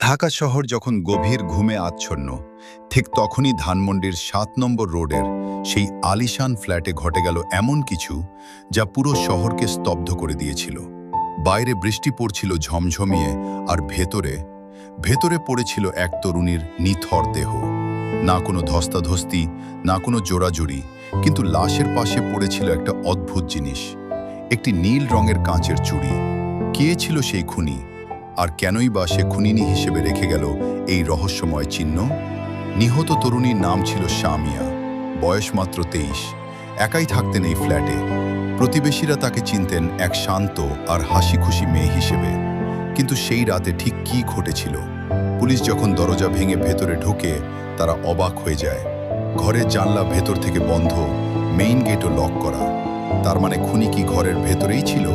ঢাকা শহর যখন গভীর ঘুমে আচ্ছন্ন, ঠিক তখনই ধানমন্ডির ৭ নম্বর রোডের সেই আলিশান ফ্ল্যাটে ঘটে গেল এমন কিছু যা পুরো শহরকে স্তব্ধ করে দিয়েছিল। বাইরে বৃষ্টি পড়ছিল ঝমঝমিয়ে, আর ভেতরে ভেতরে পড়েছিল এক তরুণীর নিথর দেহ। না কোনো ধস্তাধস্তি, না কোনো জোড়াজুড়ি, কিন্তু লাশের পাশে পড়েছিল একটা অদ্ভুত জিনিস, একটি নীল রঙের কাঁচের চুড়ি। কে ছিল সেই খুনি, আর কেনই বা সে খুনিনী হিসেবে রেখে গেল এই রহস্যময় চিহ্ন? নিহত তরুণীর নাম ছিল শামিয়া, বয়স মাত্র 23। একাই থাকতেন এই ফ্ল্যাটে। প্রতিবেশীরা তাকে চিনতেন এক শান্ত আর হাসি খুশি মেয়ে হিসেবে। কিন্তু সেই রাতে ঠিক কী ঘটেছিল? পুলিশ যখন দরজা ভেঙে ভেতরে ঢোকে, তারা অবাক হয়ে যায়। ঘরের জানলা ভেতর থেকে বন্ধ, মেইন গেটও লক করা। তার মানে খুনি কি ঘরের ভেতরেই ছিল,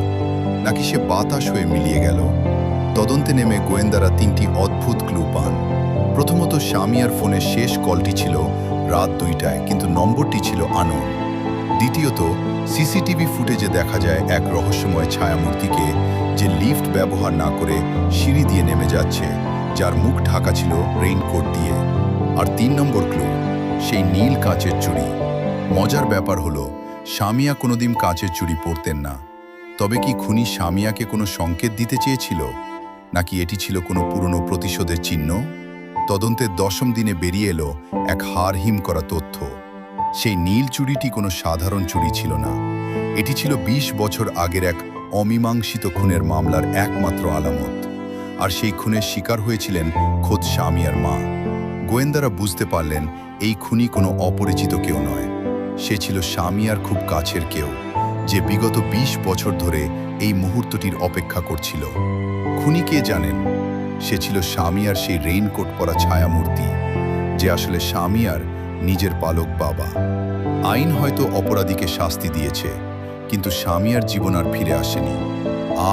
নাকি সে বাতাস হয়ে মিলিয়ে গেল? তদন্তে নেমে গোয়েন্দারা ৩টি অদ্ভুত ক্লু পান। প্রথমত, শামিয়ার ফোনের শেষ কলটি ছিল রাত ২টায়, কিন্তু নম্বরটি ছিল আননোন। দ্বিতীয়ত, সিসিটিভি ফুটেজে দেখা যায় এক রহস্যময় ছায়ামূর্তিকে, যে লিফট ব্যবহার না করে সিঁড়ি দিয়ে নেমে যাচ্ছে, যার মুখ ঢাকা ছিল রেইনকোট দিয়ে। আর ৩ নম্বর ক্লু, সেই নীল কাচের চুড়ি। মজার ব্যাপার হলো, শামিয়া কোনোদিন কাচের চুড়ি পরতেন না। তবে কি খুনি শামিয়াকে কোনো সংকেত দিতে চেয়েছিল, নাকি এটি ছিল কোনো পুরনো প্রতিশোধের চিহ্ন? তদন্তের ১০ম দিনে বেরিয়ে এলো এক হাড়হিম করা তথ্য। সেই নীল চুড়িটি কোনো সাধারণ চুড়ি ছিল না। এটি ছিল ২০ বছর আগের এক অমীমাংসিত খুনের মামলার একমাত্র আলামত। আর সেই খুনের শিকার হয়েছিলেন খোদ শামিয়ার মা। গোয়েন্দারা বুঝতে পারলেন এই খুনি কোনো অপরিচিত কেউ নয়, সে ছিল শামিয়ার খুব কাছের কেউ, যে বিগত ২০ বছর ধরে এই মুহূর্তটির অপেক্ষা করছিল। খুনি কে জানেন? সে ছিল শামিয়ার সেই রেইনকোট পরা ছায়ামূর্তি, যে আসলে শামিয়ার নিজের পালক বাবা। আইন হয়তো অপরাধীকে শাস্তি দিয়েছে, কিন্তু শামিয়ার জীবন আর ফিরে আসেনি।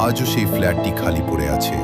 আজও সেই ফ্ল্যাটটি খালি পড়ে আছে,